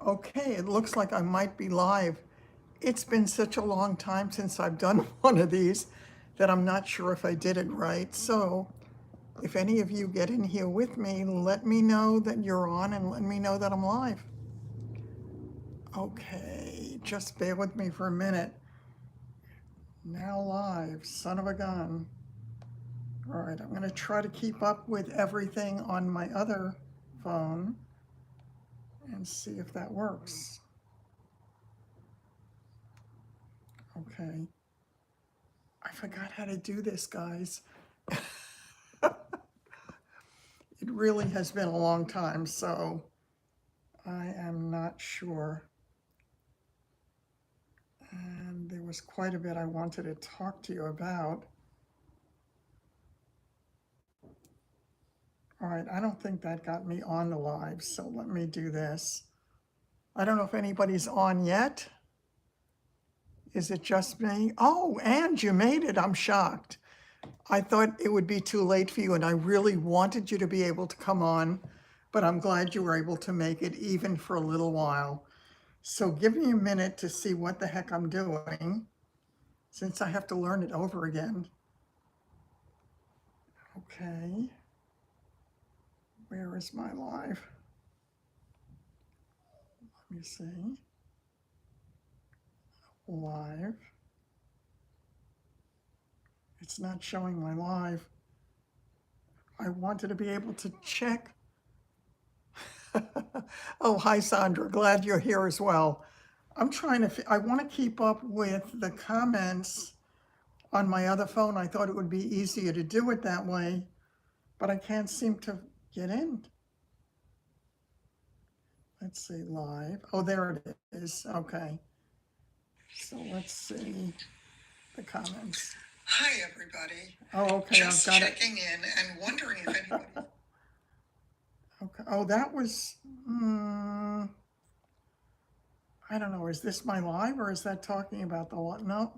Okay, it looks like I might be live. It's been such a long time since I've done one of these that I'm not sure if I did it right. So if any of you get in here with me, let me know that you're on and let me know that I'm live. Okay, just bear with me for a minute. Now live, son of a gun. All right, I'm going to try to keep up with everything on my other phone and see if that works. Okay. I forgot how to do this, guys. It really has been a long time, so I am not sure. And there was quite a bit I wanted to talk to you about. All right, I don't think that got me on the live, so let me do this. I don't know if anybody's on yet. Is it just me? Oh, and you made it. I'm shocked. I thought it would be too late for you, and I really wanted you to be able to come on, but I'm glad you were able to make it even for a little while. So give me a minute to see what the heck I'm doing, since I have to learn it over again. Okay. Where is my live? Let me see. Live. It's not showing my live. I wanted to be able to check. Oh, hi, Sandra. Glad you're here as well. I'm trying to, I want to keep up with the comments on my other phone. I thought it would be easier to do it that way, but I can't seem to get in. Let's see, live. Oh, there it is. Okay. So let's see the comments. Hi, everybody. Oh, okay. Just I've got checking in and wondering if anybody. Okay. Oh, that was. I don't know. Is this my live or is that talking about the live? No,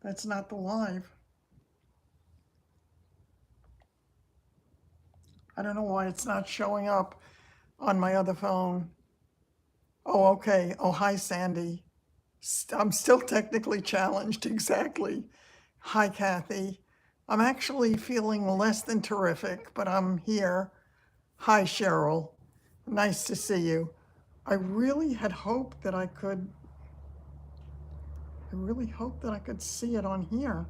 that's not the live. I don't know why it's not showing up on my other phone. Oh, okay. Oh, hi, Sandy. I'm still technically challenged. Exactly. Hi, Kathy. I'm actually feeling less than terrific, but I'm here. Hi, Cheryl. Nice to see you. I really had hoped that I could see it on here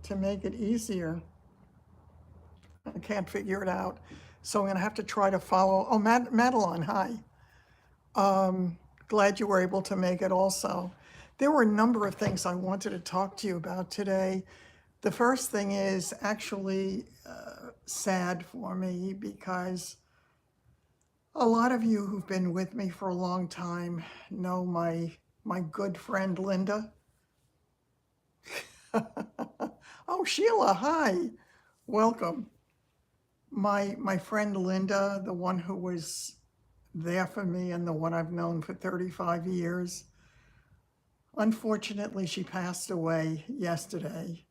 to make it easier. I can't figure it out. So I'm going to have to try to follow. Oh, Madeline, hi. Glad you were able to make it also. There were a number of things I wanted to talk to you about today. The first thing is actually sad for me because a lot of you who've been with me for a long time know my good friend Linda. Oh, Sheila, hi. Welcome. My friend Linda, the one who was there for me and the one I've known for 35 years. Unfortunately, she passed away yesterday,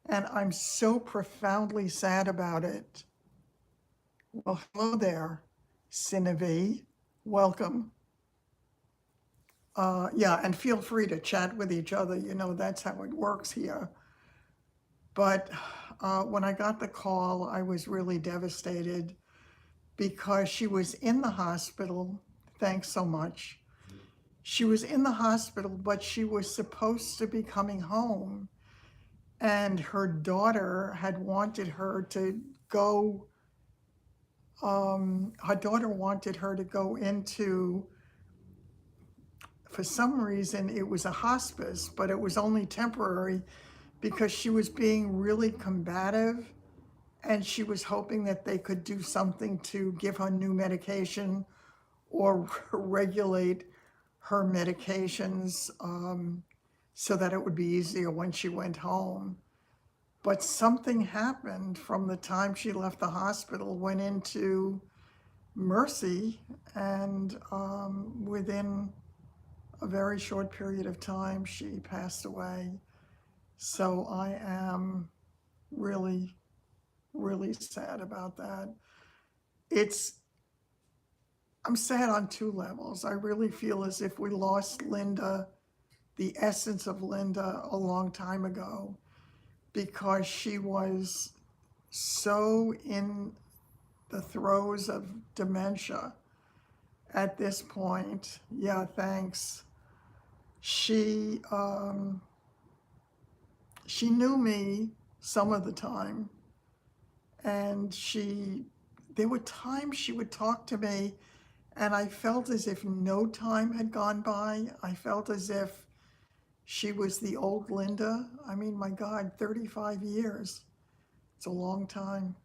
and I'm so profoundly sad about it. Well, hello there, Sinevi. Welcome. Yeah, and feel free to chat with each other. You know, that's how it works here. But when I got the call, I was really devastated because she was in the hospital. Thanks so much. She was in the hospital, but she was supposed to be coming home. And her daughter had wanted her to go, her daughter wanted her to go into, for some reason, it was a hospice, but it was only temporary because she was being really combative and she was hoping that they could do something to give her new medication or regulate her medications so that it would be easier when she went home. But something happened from the time she left the hospital, went into Mercy, and within a very short period of time, she passed away. So I am really, really sad about that. It's, I'm sad on two levels. I really feel as if we lost Linda, the essence of Linda, a long time ago, because she was so in the throes of dementia at this point. Yeah, thanks. She she knew me some of the time, and there were times she would talk to me, and I felt as if no time had gone by. I felt as if she was the old Linda. I mean, my God, 35 years. It's a long time.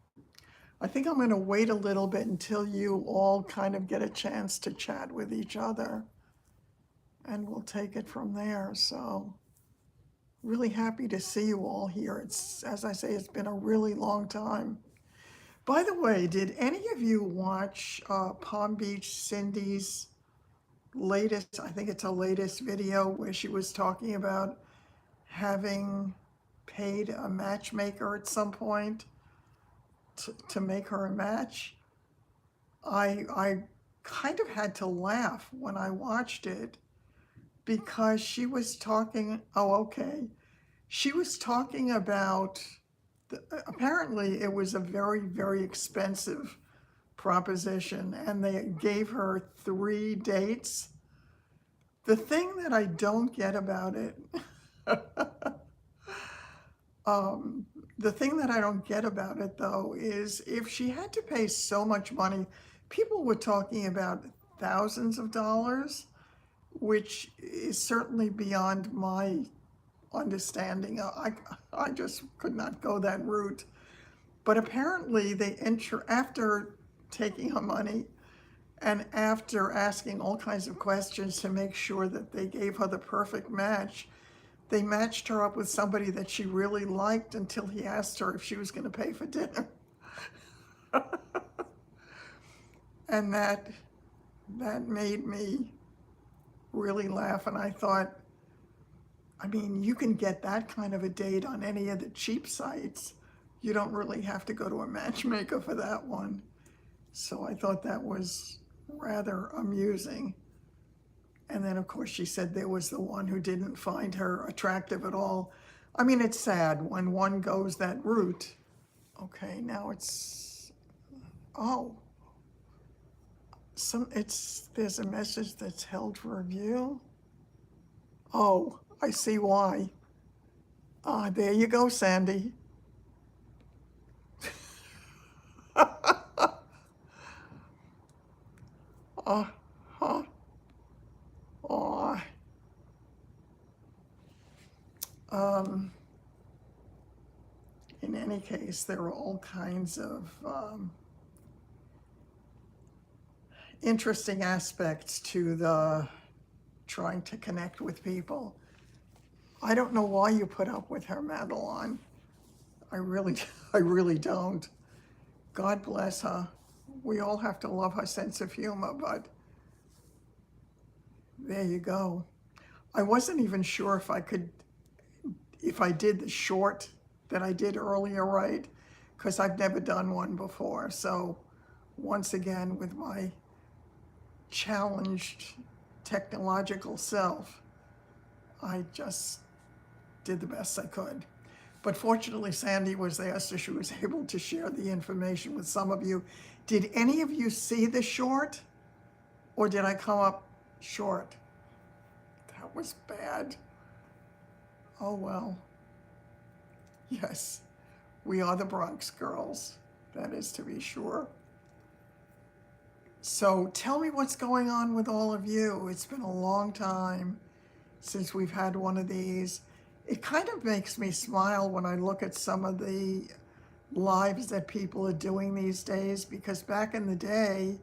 I think I'm going to wait a little bit until you all kind of get a chance to chat with each other, and we'll take it from there. So, really happy to see you all here. It's, as I say, it's been a really long time. By the way, did any of you watch Palm Beach Cindy's latest, I think it's a latest video where she was talking about having paid a matchmaker at some point to make her a match? I kind of had to laugh when I watched it because she was talking, oh, okay. She was talking about, apparently it was a very, very expensive proposition, and they gave her 3 dates. The thing that I don't get about it, the thing that I don't get about it though, is if she had to pay so much money, people were talking about thousands of dollars, which is certainly beyond my understanding. I just could not go that route. But apparently they after taking her money and after asking all kinds of questions to make sure that they gave her the perfect match, they matched her up with somebody that she really liked until he asked her if she was going to pay for dinner. And that made me really laugh. And I thought, I mean, you can get that kind of a date on any of the cheap sites. You don't really have to go to a matchmaker for that one. So I thought that was rather amusing. And then, of course, she said there was the one who didn't find her attractive at all. I mean, it's sad when one goes that route. Okay, now it's, oh, there's a message that's held for review. Oh, I see why. There you go, Sandy. Huh. Oh. In any case, there are all kinds of interesting aspects to the trying to connect with people. I don't know why you put up with her, Madeline. I really don't. God bless her. We all have to love her sense of humor, but there you go. I wasn't even sure if I did the short that I did earlier right, because I've never done one before. So once again, with my challenged technological self, I just did the best I could. But fortunately, Sandy was there, so she was able to share the information with some of you. Did any of you see the short, or did I come up short? That was bad. Oh well. Yes, we are the Bronx girls, that is to be sure. So tell me what's going on with all of you. It's been a long time since we've had one of these. It kind of makes me smile when I look at some of the lives that people are doing these days, because back in the day,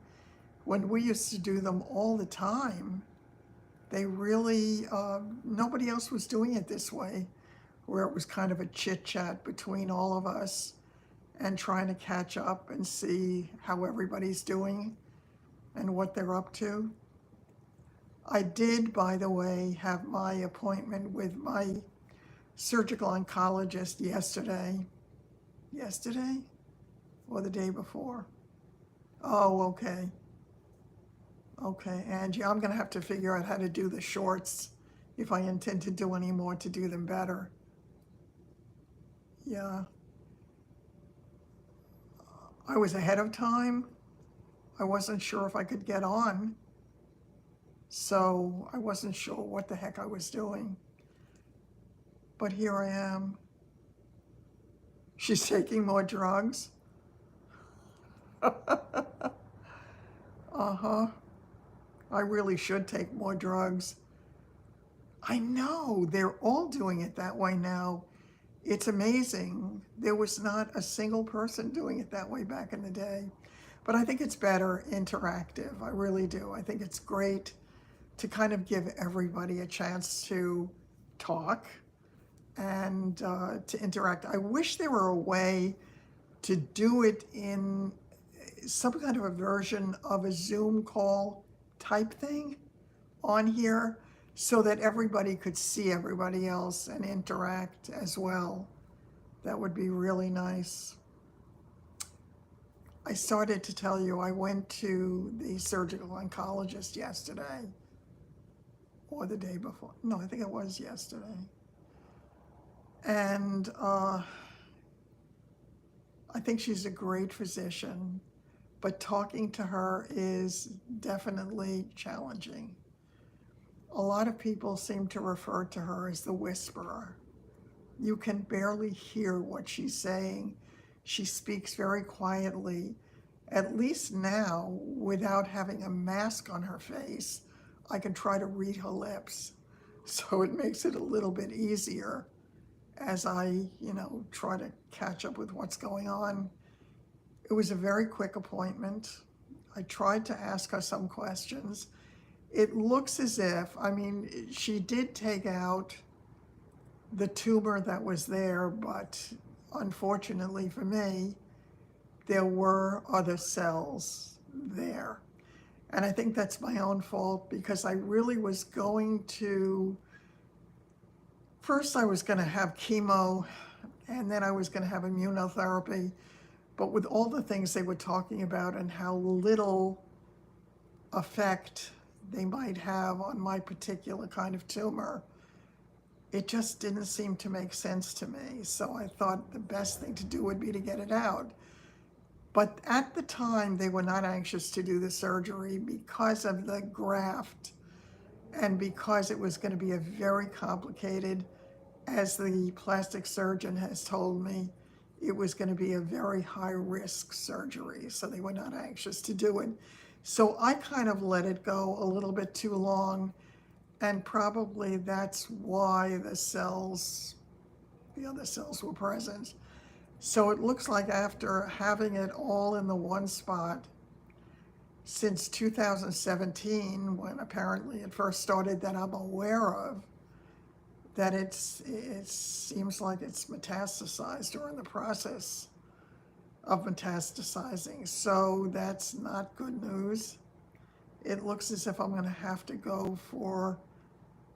when we used to do them all the time, they really, nobody else was doing it this way, where it was kind of a chit chat between all of us and trying to catch up and see how everybody's doing and what they're up to. I did, by the way, have my appointment with my surgical oncologist yesterday. Yesterday? Or the day before? Oh, okay. Okay, Angie, I'm gonna have to figure out how to do the shorts if I intend to do any more to do them better. Yeah, I was ahead of time. I wasn't sure if I could get on, so I wasn't sure what the heck I was doing. But here I am. She's taking more drugs. Uh-huh. I really should take more drugs. I know, they're all doing it that way now. It's amazing. There was not a single person doing it that way back in the day. But I think it's better interactive. I really do. I think it's great to kind of give everybody a chance to talk and to interact. I wish there were a way to do it in some kind of a version of a Zoom call type thing on here so that everybody could see everybody else and interact as well. That would be really nice. I started to tell you I went to the surgical oncologist yesterday or the day before. No, I think it was yesterday. And I think she's a great physician, but talking to her is definitely challenging. A lot of people seem to refer to her as the whisperer. You can barely hear what she's saying. She speaks very quietly. At least now, without having a mask on her face, I can try to read her lips. So it makes it a little bit easier as I, try to catch up with what's going on. It was a very quick appointment. I tried to ask her some questions. It looks as if, she did take out the tumor that was there, but unfortunately for me, there were other cells there. And I think that's my own fault because I really was going to, first I was going to have chemo and then I was going to have immunotherapy. But with all the things they were talking about and how little effect they might have on my particular kind of tumor, it just didn't seem to make sense to me. So I thought the best thing to do would be to get it out. But at the time, they were not anxious to do the surgery because of the graft and because it was going to be a very complicated, as the plastic surgeon has told me, it was going to be a very high risk surgery. So they were not anxious to do it. So I kind of let it go a little bit too long. And probably that's why the other cells were present. So it looks like after having it all in the one spot since 2017, when apparently it first started that I'm aware of, that it seems like it's metastasized or in the process of metastasizing. So that's not good news. It looks as if I'm going to have to go for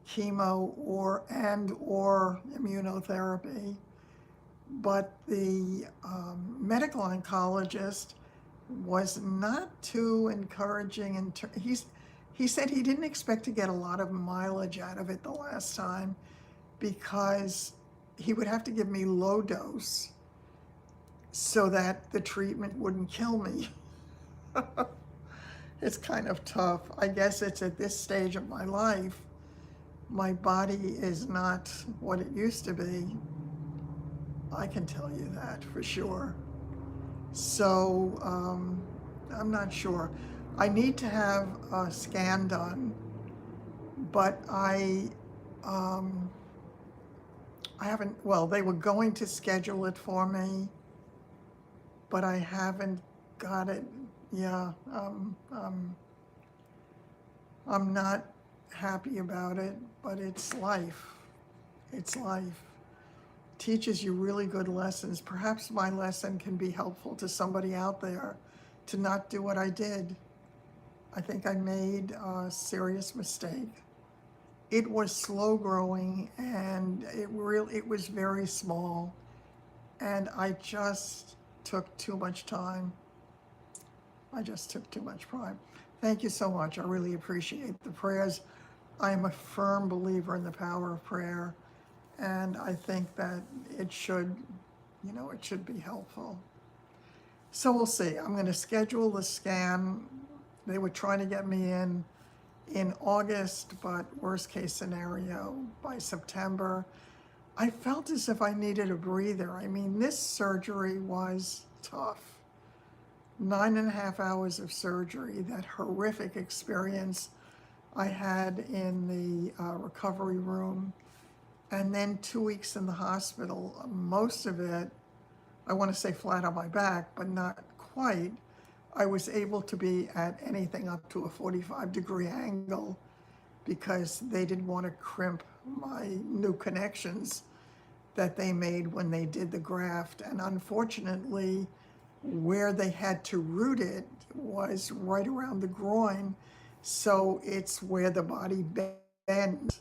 chemo or immunotherapy. But the medical oncologist was not too encouraging. He said he didn't expect to get a lot of mileage out of it the last time because he would have to give me low dose so that the treatment wouldn't kill me. It's kind of tough. I guess it's at this stage of my life, my body is not what it used to be. I can tell you that for sure. So I'm not sure. I need to have a scan done, but I haven't, well, they were going to schedule it for me, but I haven't got it. Yeah, I'm not happy about it, but it's life. It's life. Teaches you really good lessons. Perhaps my lesson can be helpful to somebody out there to not do what I did. I think I made a serious mistake. It was slow growing and it was very small, and I just took too much time. I just took too much time. Thank you so much. I really appreciate the prayers. I am a firm believer in the power of prayer, and I think that it should, it should be helpful. So we'll see. I'm going to schedule the scan. They were trying to get me in August, but worst case scenario by September. I felt as if I needed a breather. I mean, this surgery was tough. 9.5 hours of surgery, that horrific experience I had in the recovery room, and then 2 weeks in the hospital. Most of it, I want to say flat on my back, but not quite. I was able to be at anything up to a 45-degree angle because they didn't want to crimp my new connections that they made when they did the graft. And unfortunately, where they had to root it was right around the groin. So it's where the body bends.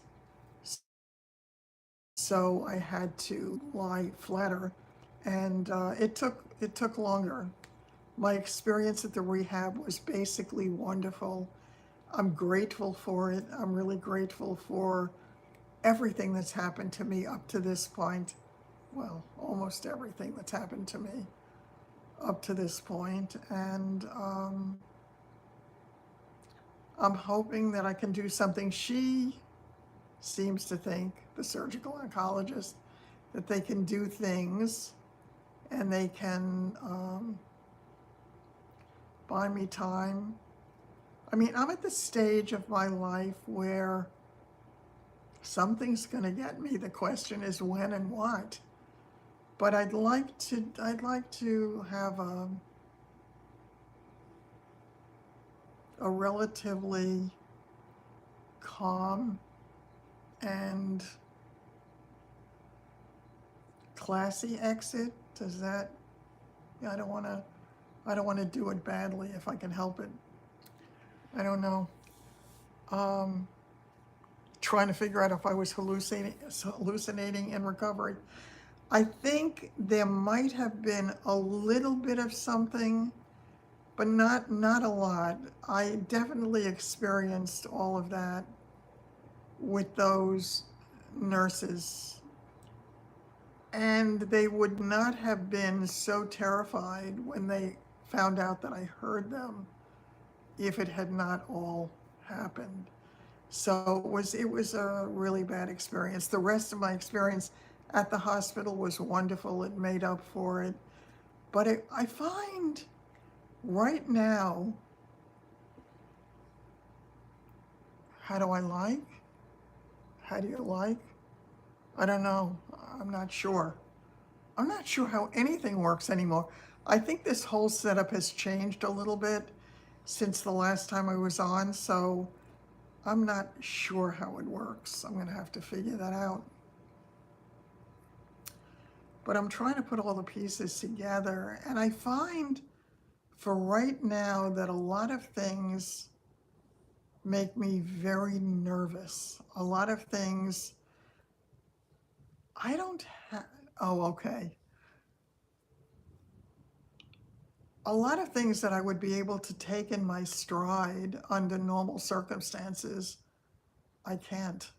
So I had to lie flatter, and it took longer. My experience at the rehab was basically wonderful. I'm grateful for it. I'm really grateful for everything that's happened to me up to this point. Well, almost everything that's happened to me up to this point. And I'm hoping that I can do something. She seems to think, the surgical oncologist, that they can do things and they can buy me time. I mean, I'm at the stage of my life where something's going to get me. The question is when and what. But I'd like to have a relatively calm and classy exit. Does that? I don't want to do it badly if I can help it. I don't know. Trying to figure out if I was hallucinating in recovery. I think there might have been a little bit of something, but not a lot. I definitely experienced all of that with those nurses. And they would not have been so terrified when they found out that I heard them if it had not all happened. So it was a really bad experience. The rest of my experience at the hospital was wonderful. It made up for it. But I find right now, how do I like? How do you like? I don't know. I'm not sure. I'm not sure how anything works anymore. I think this whole setup has changed a little bit since the last time I was on, so I'm not sure how it works. I'm going to have to figure that out. But I'm trying to put all the pieces together, and I find for right now that a lot of things make me very nervous. A lot of things I don't have. Oh, okay. A lot of things that I would be able to take in my stride under normal circumstances, I can't.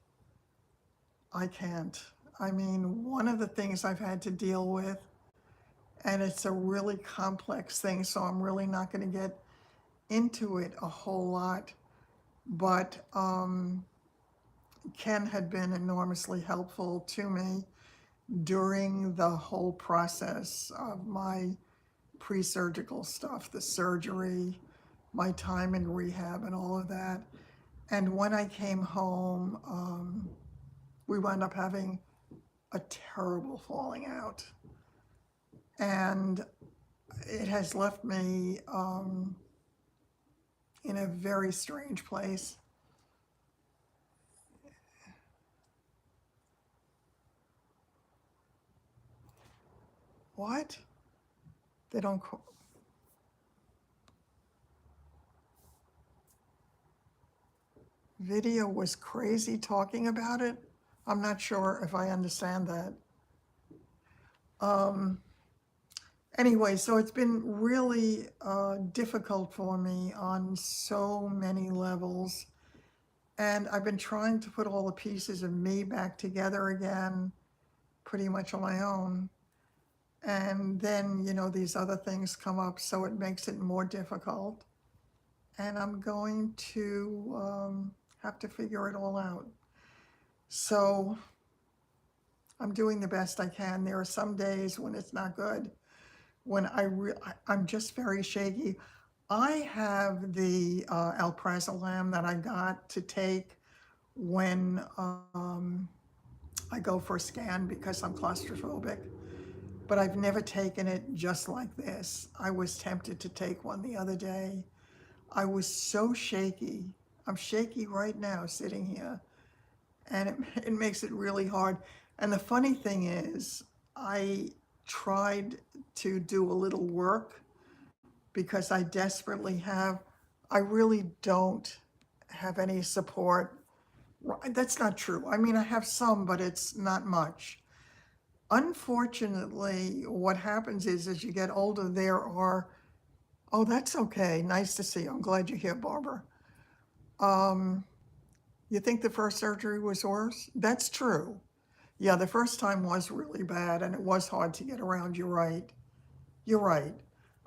I can't. I mean, one of the things I've had to deal with, and it's a really complex thing, so I'm really not going to get into it a whole lot, but Ken had been enormously helpful to me during the whole process of my pre-surgical stuff, the surgery, my time in rehab and all of that. And when I came home, we wound up having a terrible falling out. And it has left me in a very strange place. What? They don't call. Video was crazy talking about it. I'm not sure if I understand that. Anyway, so it's been really difficult for me on so many levels. And I've been trying to put all the pieces of me back together again, pretty much on my own. And then, these other things come up, so it makes it more difficult. And I'm going to have to figure it all out. So I'm doing the best I can. There are some days when it's not good, when I'm just very shaky. I have the alprazolam that I got to take when I go for a scan because I'm claustrophobic, but I've never taken it just like this. I was tempted to take one the other day. I was so shaky. I'm shaky right now sitting here, and it makes it really hard. And the funny thing is, I tried to do a little work because I desperately I really don't have any support. That's not true. I mean, I have some, but it's not much. Unfortunately, what happens is as you get older, oh, that's okay. Nice to see you. I'm glad you're here, Barbara. Um, you think the first surgery was worse? That's true. Yeah, the first time was really bad and it was hard to get around. You're right. You're right.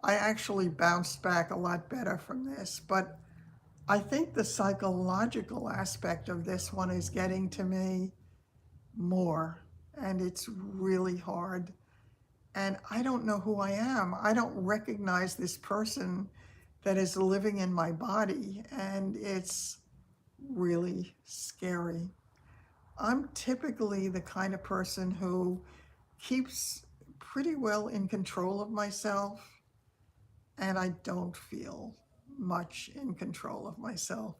I actually bounced back a lot better from this, but I think the psychological aspect of this one is getting to me more, and it's really hard. And I don't know who I am. I don't recognize this person that is living in my body, and it's really scary. I'm typically the kind of person who keeps pretty well in control of myself, and I don't feel much in control of myself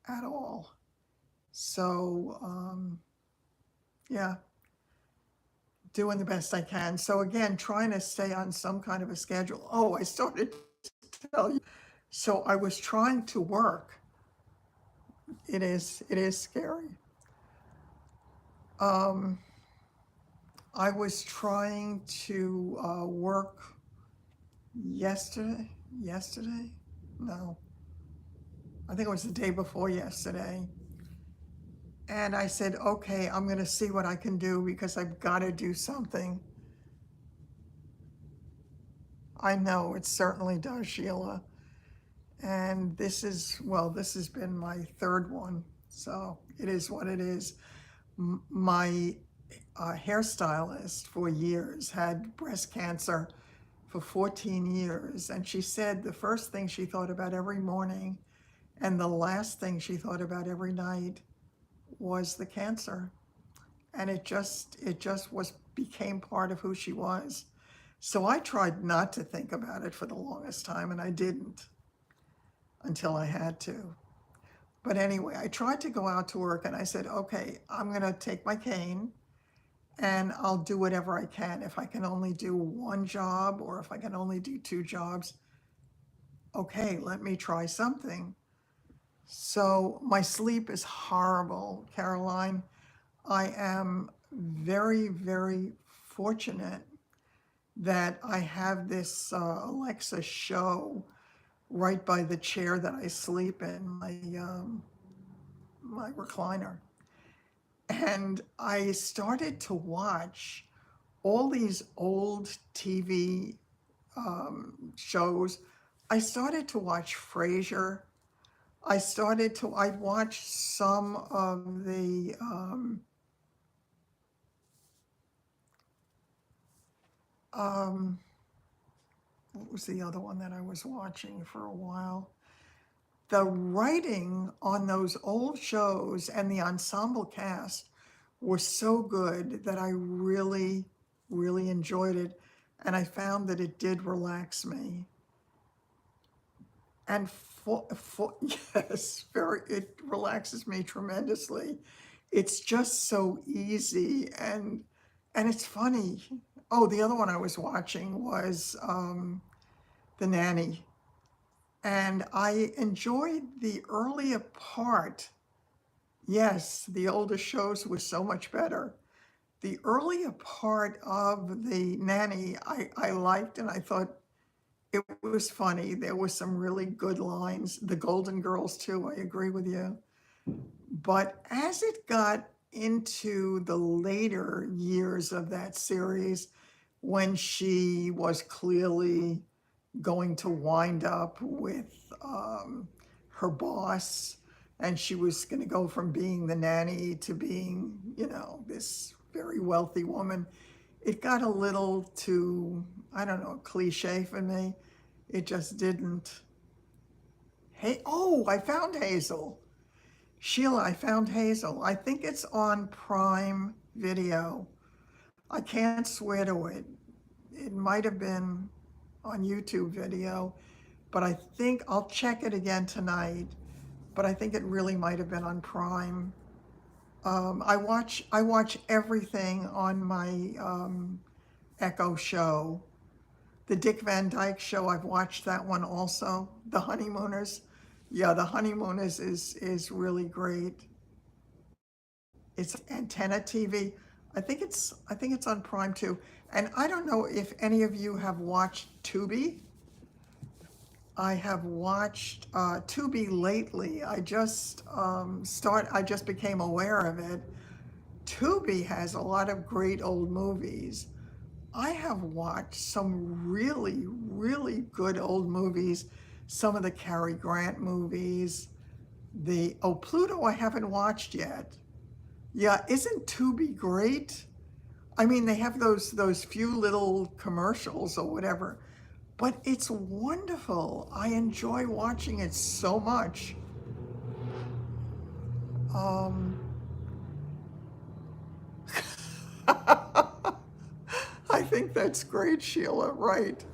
at all. So, yeah, doing the best I can. So, again, trying to stay on some kind of a schedule. Oh, I started to tell you. So, I was trying to work. It is scary. Um, I was trying to work yesterday. Yesterday? No, I think it was the day before yesterday. And I said, okay, I'm going to see what I can do because I've got to do something. I know it certainly does, Sheila. And this has been my third one. So it is what it is. My hairstylist for years had breast cancer for 14 years. And she said the first thing she thought about every morning and the last thing she thought about every night was the cancer. And it just became part of who she was. So I tried not to think about it for the longest time, and I didn't until I had to. But anyway, I tried to go out to work and I said, okay, I'm going to take my cane and I'll do whatever I can. If I can only do one job or if I can only do two jobs, okay, let me try something. So my sleep is horrible, Caroline. I am very, very fortunate that I have this Alexa show right by the chair that I sleep in, my recliner. And I started to watch all these old TV shows. I started to watch Frasier. I watched some of the, um, what was the other one that I was watching for a while? The writing on those old shows and the ensemble cast were so good that I really, really enjoyed it. And I found that it did relax me. And yes, it relaxes me tremendously. It's just so easy and it's funny. Oh, the other one I was watching was The Nanny. And I enjoyed the earlier part. Yes, the older shows were so much better. The earlier part of The Nanny I liked, and I thought it was funny. There was some really good lines. The Golden Girls too, I agree with you. But as it got into the later years of that series, when she was clearly going to wind up with her boss, and she was going to go from being the nanny to being, this very wealthy woman, it got a little too, I don't know, cliche for me. It just didn't. Hey, oh, I found Hazel. Sheila, I found Hazel. I think it's on Prime Video. I can't swear to it. It might have been on YouTube video, but I think I'll check it again tonight. But I think it really might have been on Prime. I watch everything on my Echo show. The Dick Van Dyke Show, I've watched that one also. The Honeymooners. Yeah, The Honeymooners is really great. It's Antenna TV. I think it's on Prime too. And I don't know if any of you have watched Tubi. I have watched Tubi lately. I just became aware of it. Tubi has a lot of great old movies. I have watched some really, really good old movies. Some of the Cary Grant movies. Pluto I haven't watched yet. Yeah, isn't Tubi great? I mean, they have those few little commercials or whatever, but it's wonderful. I enjoy watching it so much. Um, I think that's great, Sheila. Right.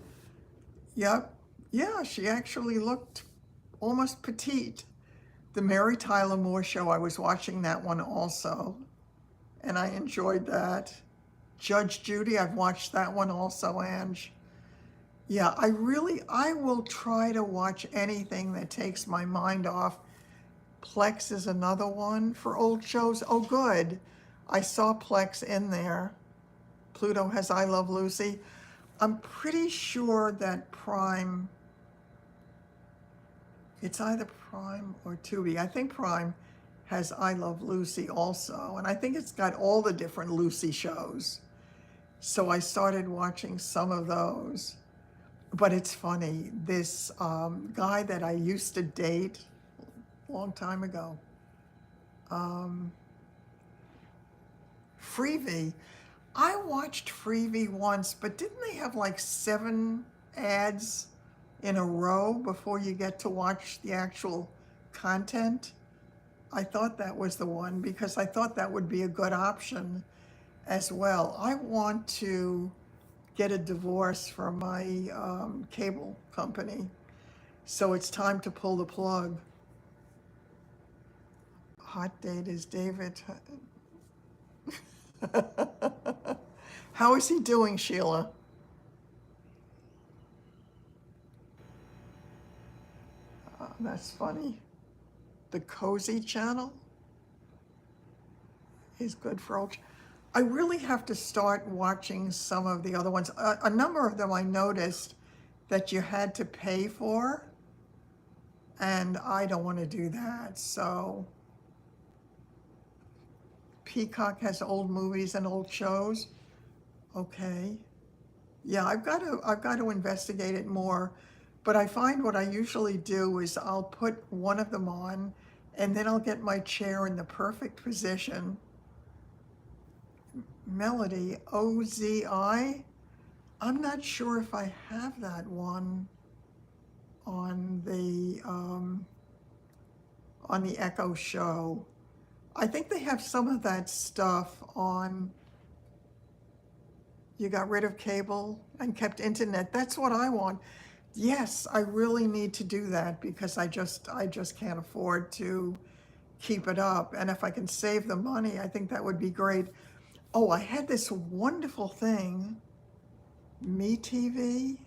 Yep. Yeah, she actually looked almost petite. The Mary Tyler Moore Show, I was watching that one also, and I enjoyed that. Judge Judy, I've watched that one also, Ange. Yeah, I will try to watch anything that takes my mind off. Plex is another one for old shows. Oh, good. I saw Plex in there. Pluto has I Love Lucy. I'm pretty sure that Prime, it's either Prime or Tubi. I think Prime has I Love Lucy also. And I think it's got all the different Lucy shows. So I started watching some of those. But it's funny, this guy that I used to date a long time ago, Freevee. I watched Freevee once, but didn't they have like 7 ads in a row before you get to watch the actual content? I thought that was the one because I thought that would be a good option as well. I want to get a divorce from my cable company, so it's time to pull the plug. Hot date is David. How is he doing, Sheila? That's funny. The Cozy Channel is good for old. I really have to start watching some of the other ones. A number of them I noticed that you had to pay for, and I don't want to do that. So Peacock has old movies and old shows. Okay. Yeah, I've got to investigate it more. But I find what I usually do is I'll put one of them on, and then I'll get my chair in the perfect position. Melody, OZI. I'm not sure if I have that one on the Echo show. I think they have some of that stuff on. You got rid of cable and kept internet. That's what I want. Yes, I really need to do that because I just can't afford to keep it up. And if I can save the money, I think that would be great. Oh, I had this wonderful thing. MeTV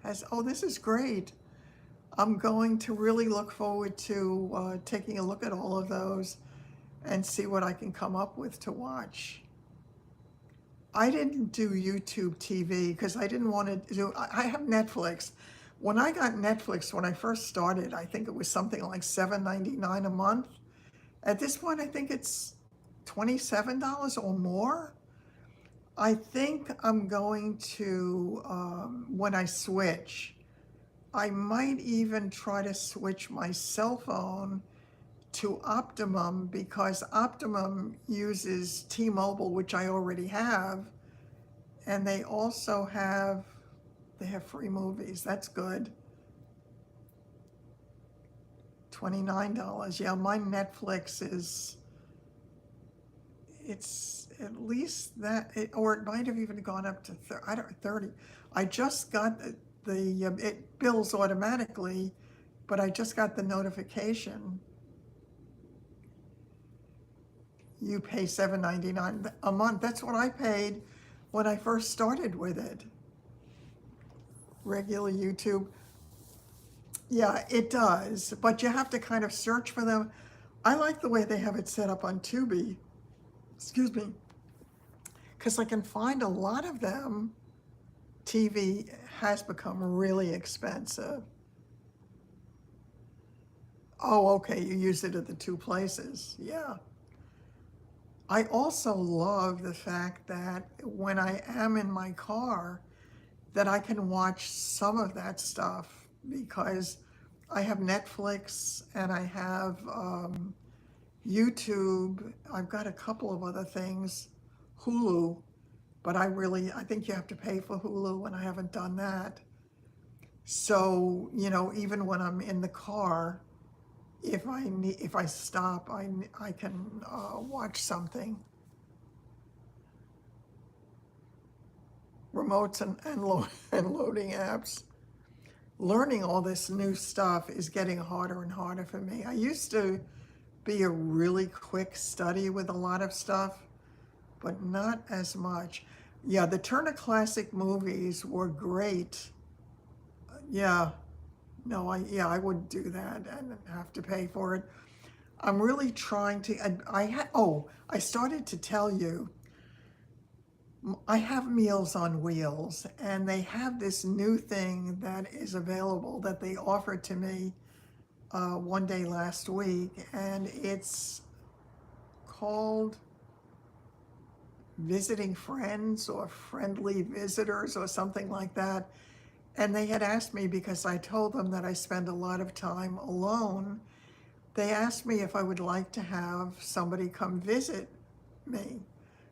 has, oh, this is great. I'm going to really look forward to taking a look at all of those and see what I can come up with to watch. I didn't do YouTube TV because I didn't want to do, I have Netflix. When I got Netflix, when I first started, I think it was something like $7.99 a month. At this point, I think it's $27 or more. I think I'm going to, when I switch, I might even try to switch my cell phone to Optimum because Optimum uses T-Mobile, which I already have, and they have free movies. That's good. $29. Yeah, my Netflix is, it's at least that, or it might have even gone up to 30. I just got it bills automatically, but I just got the notification. You pay $7.99 a month. That's what I paid when I first started with it. Regular YouTube. Yeah, it does, but you have to kind of search for them. I like the way they have it set up on Tubi, excuse me, because I can find a lot of them. TV has become really expensive. Oh, okay, you use it at the two places. Yeah. I also love the fact that when I am in my car, that I can watch some of that stuff because I have Netflix and I have YouTube. I've got a couple of other things, Hulu, but I think you have to pay for Hulu and I haven't done that. So, even when I'm in the car, if I stop, I can watch something. Remotes and loading apps. Learning all this new stuff is getting harder and harder for me. I used to be a really quick study with a lot of stuff, but not as much. Yeah, the Turner Classic Movies were great. Yeah, no, I wouldn't do that and have to pay for it. I'm really trying to, I started to tell you, I have Meals on Wheels, and they have this new thing that is available that they offered to me one day last week, and it's called Visiting Friends or Friendly Visitors or something like that. And they had asked me, because I told them that I spend a lot of time alone, they asked me if I would like to have somebody come visit me.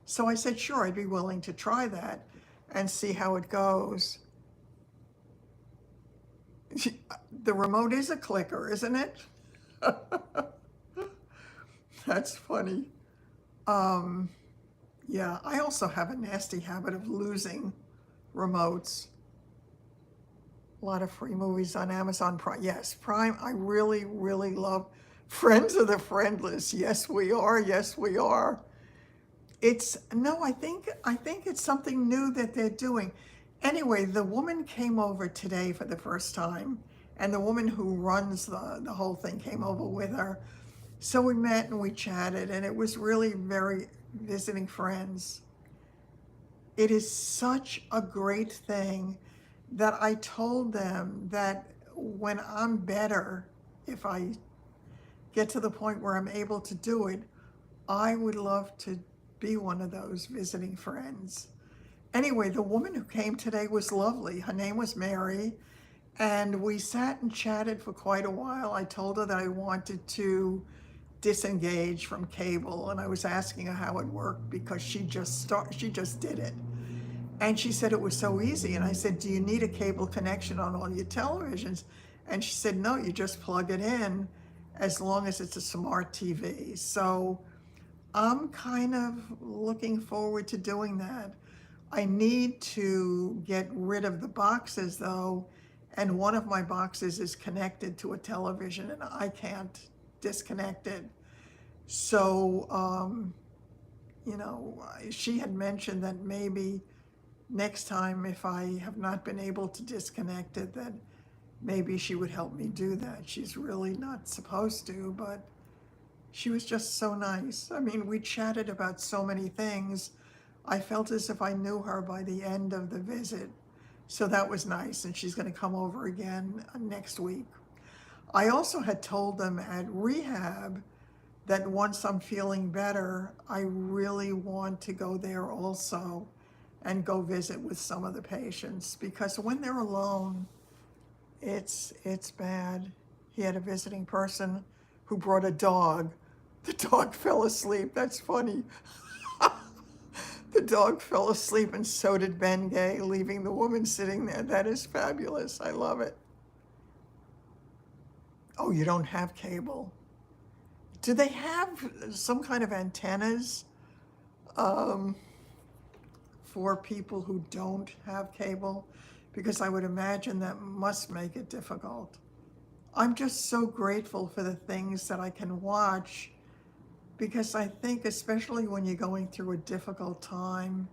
So I said, sure, I'd be willing to try that and see how it goes. The remote is a clicker, isn't it? That's funny. Yeah, I also have a nasty habit of losing remotes. A lot of free movies on Amazon Prime. Yes, Prime, I really, really love. Friends of the Friendless. Yes, we are. Yes, we are. I think it's something new that they're doing. Anyway, the woman came over today for the first time, and the woman who runs the whole thing came over with her. So we met and we chatted, and it was really very visiting friends. It is such a great thing that I told them that when I'm better, if I get to the point where I'm able to do it, I would love to be one of those visiting friends. Anyway, the woman who came today was lovely. Her name was Mary, and we sat and chatted for quite a while. I told her that I wanted to disengage from cable, and I was asking her how it worked because she just did it. And she said it was so easy. And I said, do you need a cable connection on all your televisions? And she said, no, you just plug it in as long as it's a smart TV. So I'm kind of looking forward to doing that. I need to get rid of the boxes though, and one of my boxes is connected to a television and I can't disconnect it. So, she had mentioned that maybe next time, if I have not been able to disconnect it, that maybe she would help me do that. She's really not supposed to, but she was just so nice. I mean, we chatted about so many things. I felt as if I knew her by the end of the visit. So that was nice, and she's going to come over again next week. I also had told them at rehab that once I'm feeling better, I really want to go there also and go visit with some of the patients, because when they're alone, it's bad. He had a visiting person who brought a dog. The dog fell asleep. That's funny. The dog fell asleep, and so did Ben Gay, leaving the woman sitting there. That is fabulous. I love it. Oh, you don't have cable. Do they have some kind of antennas um, for people who don't have cable? Because I would imagine that must make it difficult. I'm just so grateful for the things that I can watch, because I think, especially when you're going through a difficult time,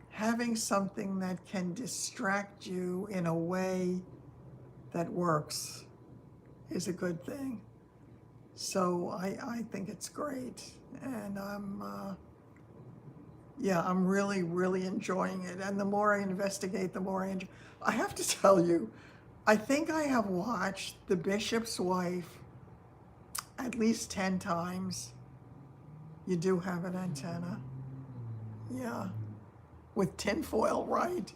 having something that can distract you in a way that works is a good thing. So I think it's great. And I'm really, really enjoying it. And the more I investigate, the more I enjoy. I have to tell you, I think I have watched The Bishop's Wife at least 10 times. You do have an antenna. Yeah. With tinfoil, right?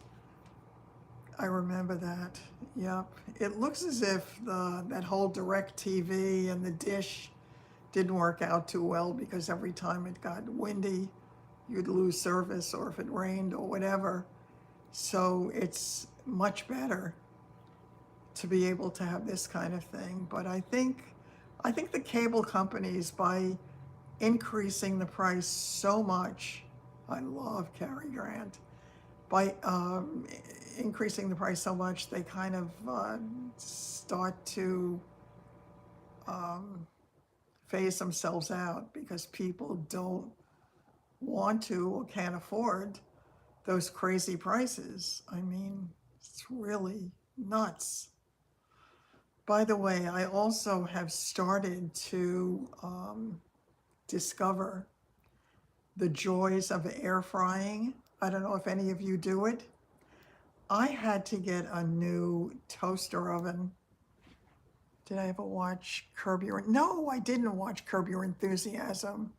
I remember that. Yep. It looks as if that whole DirecTV and the dish didn't work out too well, because every time it got windy, you'd lose service, or if it rained or whatever. So it's much better to be able to have this kind of thing. But I think the cable companies, by increasing the price so much, I love Cary Grant, by increasing the price so much, they kind of start to phase themselves out, because people don't want to or can't afford those crazy prices. I mean, it's really nuts. By the way, I also have started to discover the joys of air frying. I don't know if any of you do it. I had to get a new toaster oven. Did I ever watch Curb Your? No, I didn't watch Curb Your Enthusiasm.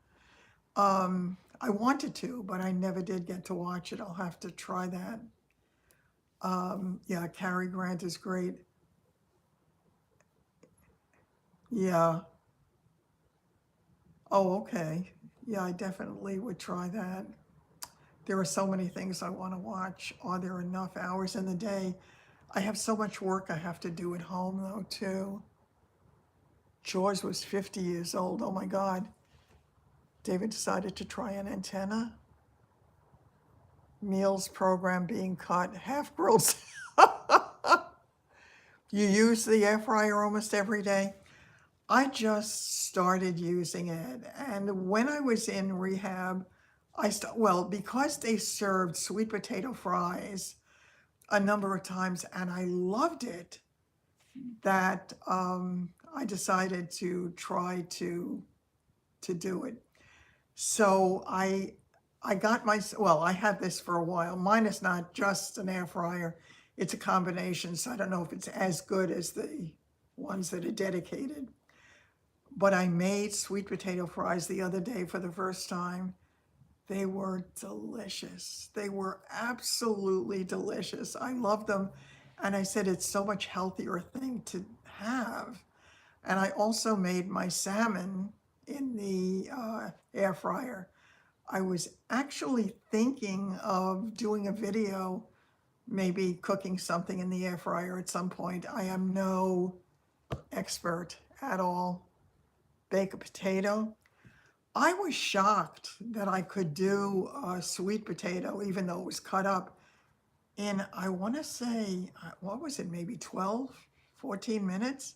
I wanted to, but I never did get to watch it. I'll have to try that. Yeah, Cary Grant is great. Yeah. Oh, okay. Yeah, I definitely would try that. There are so many things I want to watch. Are there enough hours in the day? I have so much work I have to do at home, though, too. George was 50 years old. Oh my God. David decided to try an antenna. Meals program being cut, half grilled. You use the air fryer almost every day. I just started using it. And when I was in rehab, well, because they served sweet potato fries a number of times and I loved it, that I decided to try to do it. So I got well, I had this for a while. Mine is not just an air fryer. It's a combination, so I don't know if it's as good as the ones that are dedicated. But I made sweet potato fries the other day for the first time. They were delicious. They were absolutely delicious. I love them. And I said it's so much healthier thing to have. And I also made my salmon in the air fryer. I was actually thinking of doing a video, maybe cooking something in the air fryer at some point. I am no expert at all. Bake a potato. I was shocked that I could do a sweet potato, even though it was cut up, in, I want to say, what was it, maybe 12, 14 minutes?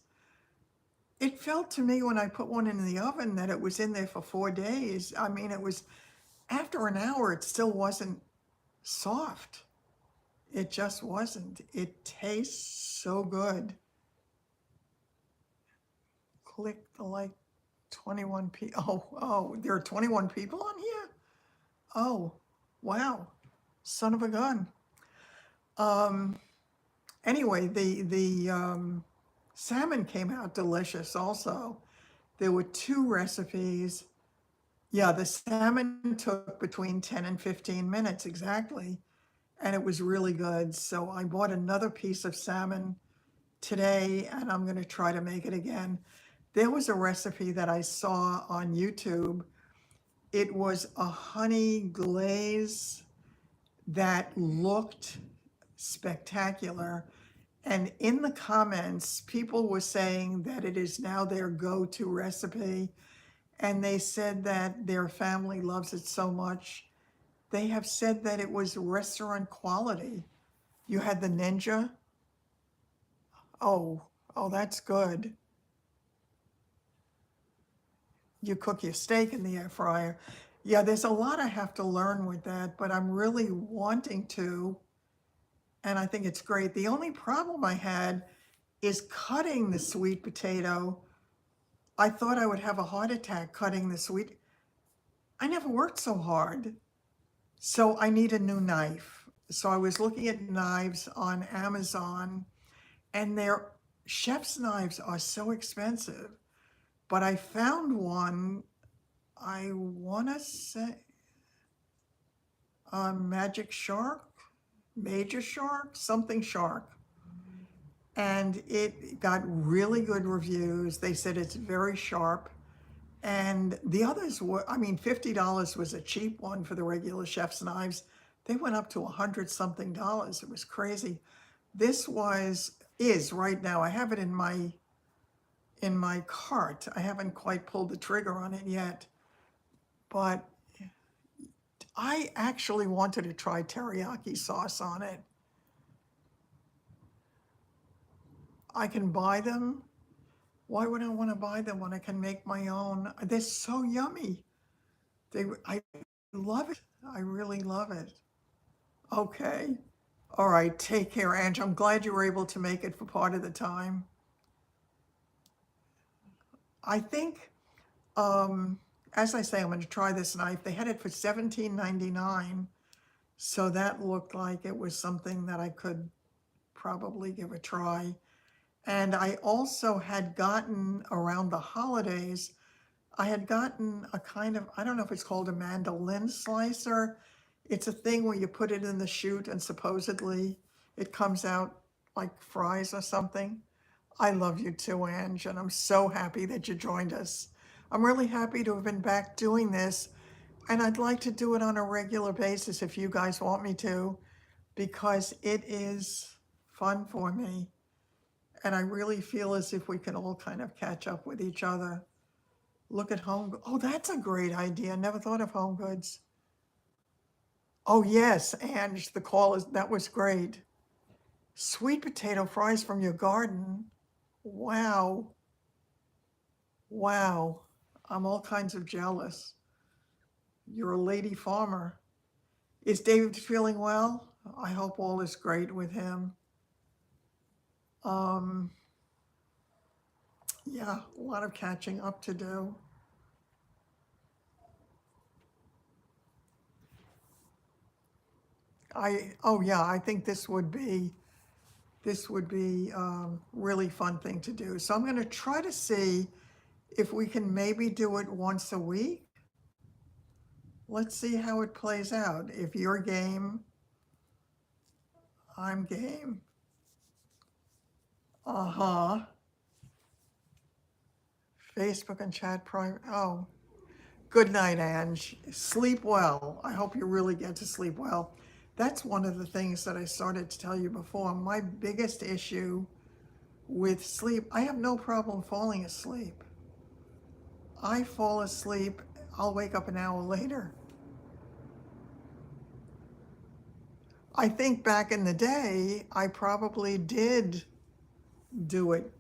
It felt to me when I put one in the oven that it was in there for 4 days. I mean, it was, after an hour, it still wasn't soft. It just wasn't. It tastes so good. Click the like 21 people. Oh, there are 21 people on here? Oh, Wow, son of a gun. Um, anyway, the salmon came out delicious also. There were two recipes. Yeah, the salmon took between 10 and 15 minutes exactly, and it was really good. So I bought another piece of salmon today, and I'm going to try to make it again. There was a recipe that I saw on YouTube. It was a honey glaze that looked spectacular. And in the comments, people were saying that it is now their go-to recipe. And they said that their family loves it so much. They have said that it was restaurant quality. You had the Ninja. Oh, oh, that's good. You cook your steak in the air fryer. Yeah, there's a lot I have to learn with that, but I'm really wanting to, and I think it's great. The only problem I had is cutting the sweet potato. I thought I would have a heart attack cutting the sweet. I never worked so hard. So I need a new knife. So I was looking at knives on Amazon, and their chef's knives are so expensive. But I found one, I want to say Magic Shark, Major Shark, something Shark. And it got really good reviews. They said it's very sharp. And the others were, I mean, $50 was a cheap one for the regular chef's knives. They went up to 100 something dollars. It was crazy. This is right now, I have it in my cart. I haven't quite pulled the trigger on it yet, but I actually wanted to try teriyaki sauce on it. I can buy them. Why would I want to buy them when I can make my own? They're so yummy. I love it. I really love it. Okay. All right. Take care, Ange. I'm glad you were able to make it for part of the time. I think, um, as I say, I'm going to try this knife. They had it for $17.99, so that looked like it was something that I could probably give a try. And I also had gotten around the holidays, I had gotten a kind of, I don't know if it's called a mandolin slicer. It's a thing where you put it in the chute and supposedly it comes out like fries or something. I love you too, Ange, and I'm so happy that you joined us. I'm really happy to have been back doing this, and I'd like to do it on a regular basis if you guys want me to, because it is fun for me. And I really feel as if we can all kind of catch up with each other. Look at home. Oh, that's a great idea. Never thought of home goods. Oh, yes, Ange, the call is, that was great. Sweet potato fries from your garden. Wow. Wow. I'm all kinds of jealous. You're a lady farmer. Is David feeling well? I hope all is great with him. Um, yeah, a lot of catching up to do. Oh yeah, I think this would be really fun thing to do. So I'm going to try to see if we can maybe do it once a week. Let's see how it plays out. If you're game, I'm game. Uh-huh. Facebook and chat private. Oh, good night, Ange. Sleep well. I hope you really get to sleep well. That's one of the things that I started to tell you before. My biggest issue with sleep, I have no problem falling asleep. I fall asleep, I'll wake up an hour later. I think back in the day, I probably did do it.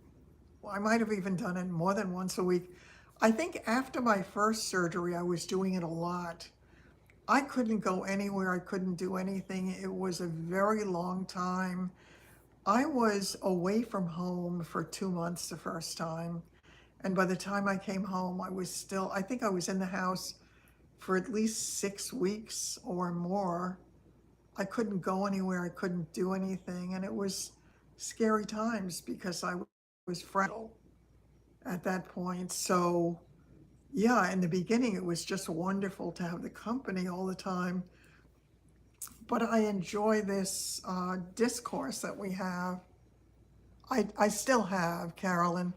I might have even done it more than once a week. I think after my first surgery, I was doing it a lot. I couldn't go anywhere, I couldn't do anything. It was a very long time. I was away from home for 2 months the first time. And by the time I came home, I think I was in the house for at least 6 weeks or more. I couldn't go anywhere, I couldn't do anything, and it was scary times because I was fragile at that point. So, yeah, in the beginning, it was just wonderful to have the company all the time. But I enjoy this discourse that we have. I still have, Carolyn.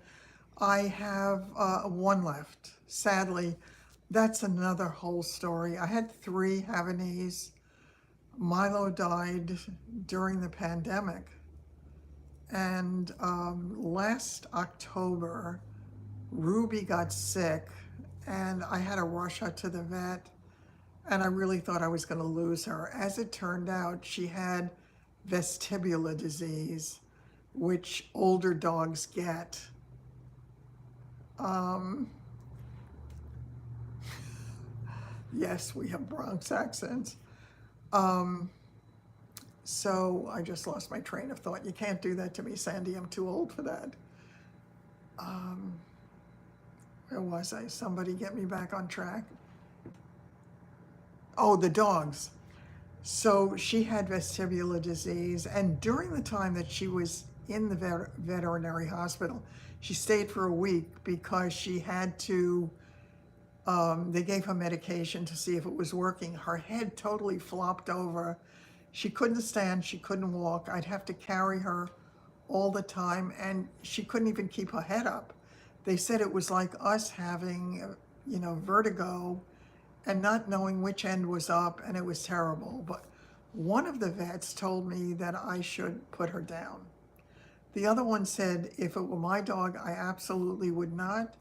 I have one left. Sadly, that's another whole story. I had 3 Havanese. Milo died during the pandemic. And last October, Ruby got sick, and I had to rush her to the vet, and I really thought I was going to lose her. As it turned out, she had vestibular disease, which older dogs get. Um, yes, we have Bronx accents. Um, so I just lost my train of thought. You can't do that to me, Sandy. I'm too old for that. Um, where was I? Somebody get me back on track. Oh, the dogs. So she had vestibular disease, and during the time that she was in the veterinary hospital, she stayed for a week because she had to, they gave her medication to see if it was working. Her head totally flopped over. She couldn't stand, she couldn't walk. I'd have to carry her all the time, and she couldn't even keep her head up. They said it was like us having, vertigo and not knowing which end was up, and it was terrible. But one of the vets told me that I should put her down. The other one said if it were my dog, I absolutely would not.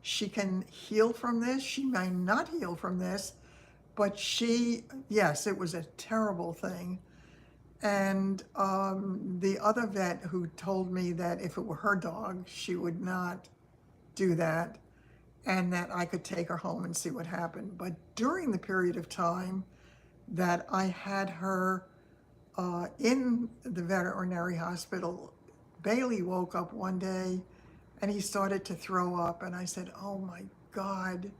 She can heal from this. She may not heal from this, but yes, it was a terrible thing. And the other vet who told me that if it were her dog, she would not do that, and that I could take her home and see what happened. But during the period of time that I had her in the veterinary hospital, Bailey woke up one day and he started to throw up, and I said, oh my God.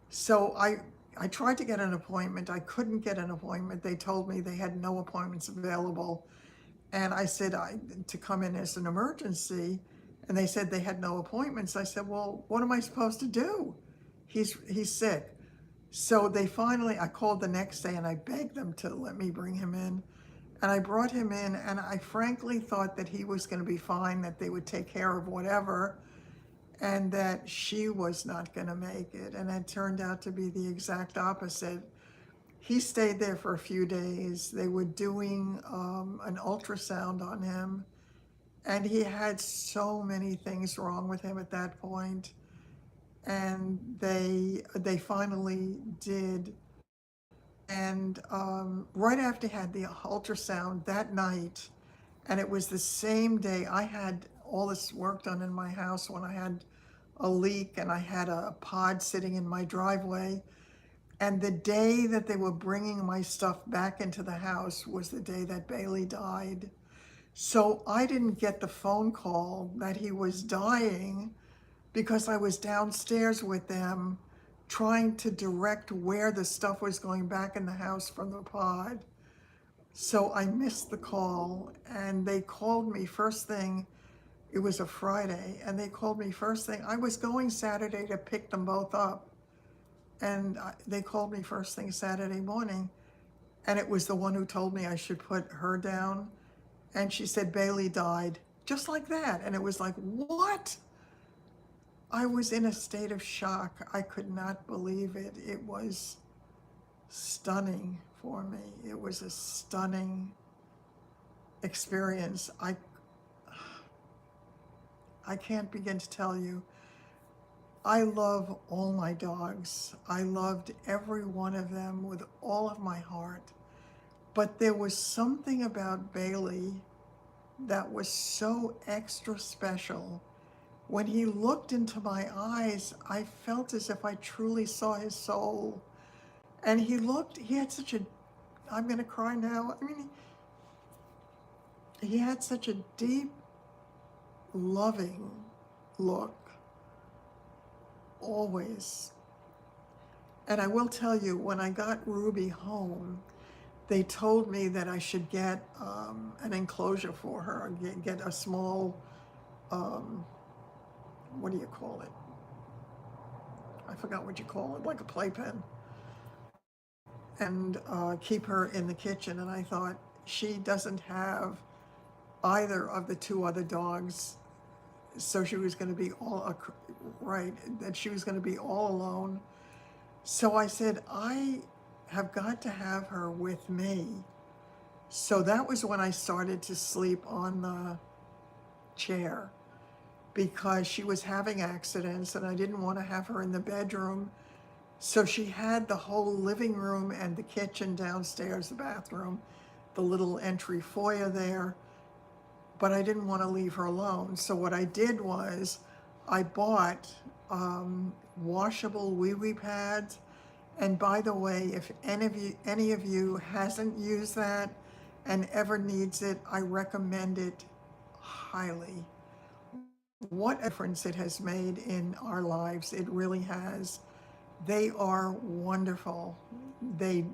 So I tried to get an appointment. I couldn't get an appointment. They told me they had no appointments available. And I said to come in as an emergency, and they said they had no appointments. I said, well, what am I supposed to do? He's sick. So I called the next day and I begged them to let me bring him in. And I brought him in, and I frankly thought that he was going to be fine, that they would take care of whatever, and that she was not going to make it. And it turned out to be the exact opposite. He stayed there for a few days. They were doing an ultrasound on him, and he had so many things wrong with him at that point. And they finally did. And right after he had the ultrasound that night, and it was the same day I had all this work done in my house when I had a leak and I had a pod sitting in my driveway. And the day that they were bringing my stuff back into the house was the day that Bailey died. So I didn't get the phone call that he was dying because I was downstairs with them trying to direct where the stuff was going back in the house from the pod. So I missed the call, and they called me first thing. It was a Friday, and they called me first thing. I was going Saturday to pick them both up, and they called me first thing Saturday morning, and it was the one who told me I should put her down. And she said Bailey died, just like that. And it was like, what? I was in a state of shock. I could not believe it. It was stunning for me. It was a stunning experience. I can't begin to tell you. I love all my dogs. I loved every one of them with all of my heart. But there was something about Bailey that was so extra special. When he looked into my eyes, I felt as if I truly saw his soul. And he had such a, I'm going to cry now. I mean, he had such a deep, loving look, always. And I will tell you, when I got Ruby home, they told me that I should get an enclosure for her, get a small, what do you call it? I forgot what you call it, like a playpen, and keep her in the kitchen. And I thought, she doesn't have either of the two other dogs, so she was going to be right, that she was going to be all alone. So I said, I have got to have her with me. So that was when I started to sleep on the chair, because she was having accidents and I didn't want to have her in the bedroom. So she had the whole living room and the kitchen downstairs, the bathroom, the little entry foyer there, but I didn't want to leave her alone. So what I did was I bought washable wee-wee pads. And by the way, if any of you hasn't used that and ever needs it, I recommend it highly. What a difference it has made in our lives. It really has. They are wonderful. They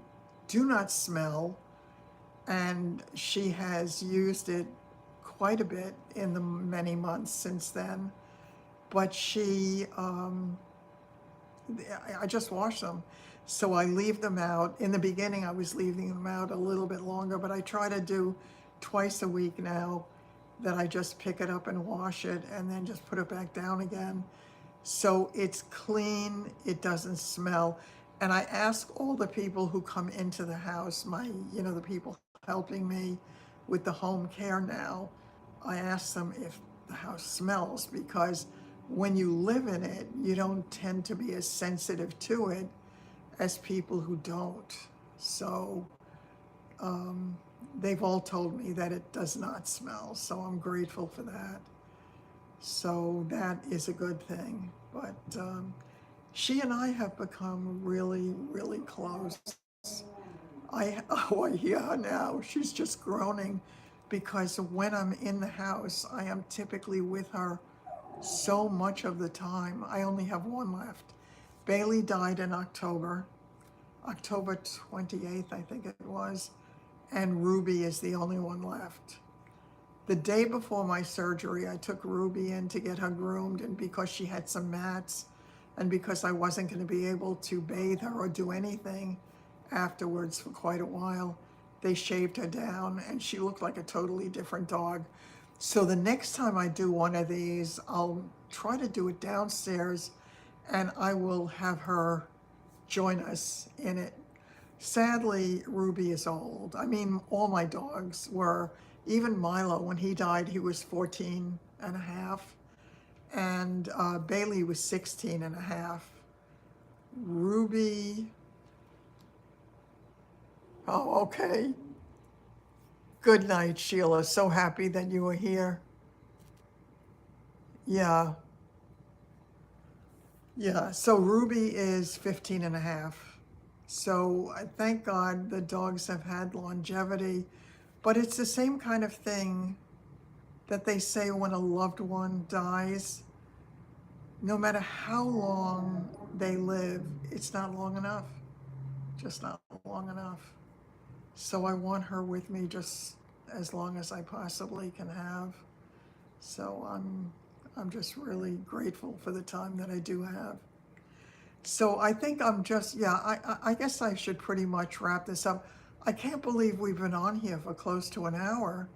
do not smell, and she has used it quite a bit in the many months since then. But I just wash them. So I leave them out. In the beginning, I was leaving them out a little bit longer, but I try to do twice a week now, that I just pick it up and wash it and then just put it back down again. So it's clean, it doesn't smell. And I ask all the people who come into the house, the people helping me with the home care now, I ask them if the house smells, because when you live in it, you don't tend to be as sensitive to it as people who don't. So they've all told me that it does not smell, so I'm grateful for that. So that is a good thing. But she and I have become really, really close. I hear her now. She's just groaning, because when I'm in the house, I am typically with her so much of the time. I only have one left. Bailey died in October 28th, I think it was, and Ruby is the only one left. The day before my surgery, I took Ruby in to get her groomed, and because she had some mats, and because I wasn't going to be able to bathe her or do anything afterwards for quite a while, they shaved her down, and she looked like a totally different dog. So the next time I do one of these, I'll try to do it downstairs, and I will have her join us in it. Sadly, Ruby is old. I mean, all my dogs were. Even Milo, when he died, he was 14 and a half. And Bailey was 16 and a half. Ruby, oh, okay. Good night, Sheila. So happy that you were here. Yeah, yeah. So Ruby is 15 and a half. So I thank God the dogs have had longevity, but it's the same kind of thing that they say when a loved one dies. No matter how long they live, it's not long enough, just not long enough. So I want her with me just as long as I possibly can have. So I'm just really grateful for the time that I do have. So I think I'm just, yeah, I guess I should pretty much wrap this up. I can't believe we've been on here for close to an hour.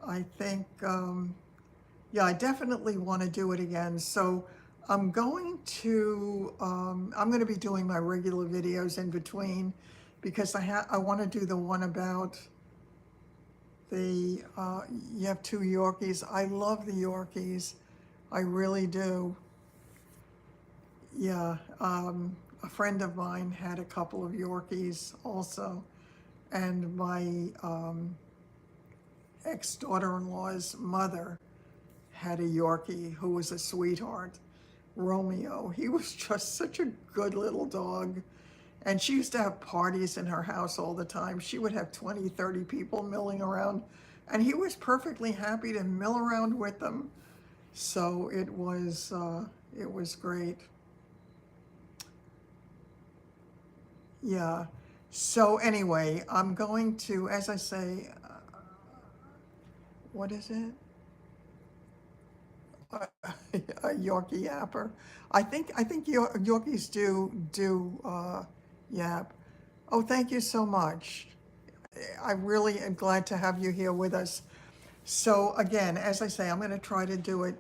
I think, yeah, I definitely want to do it again. So I'm going to be doing my regular videos in between, because I want to do the one about you have two Yorkies. I love the Yorkies. I really do. Yeah, a friend of mine had a couple of Yorkies also, and my ex-daughter-in-law's mother had a Yorkie who was a sweetheart, Romeo. He was just such a good little dog. And she used to have parties in her house all the time. She would have 20, 30 people milling around, and he was perfectly happy to mill around with them. So it was great. Yeah. So anyway, I'm going to, as I say, what is it? A Yorkie yapper. I think Yorkies do yap. Oh, thank you so much. I really am glad to have you here with us. So again, as I say, I'm going to try to do it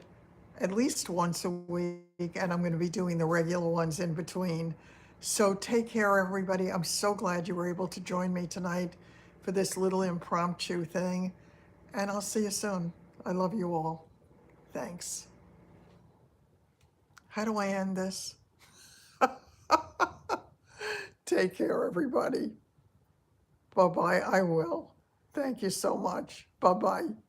at least once a week, and I'm going to be doing the regular ones in between. So take care, everybody. I'm so glad you were able to join me tonight for this little impromptu thing, and I'll see you soon. I love you all. Thanks. How do I end this? Take care, everybody. Bye bye. I will. Thank you so much. Bye bye.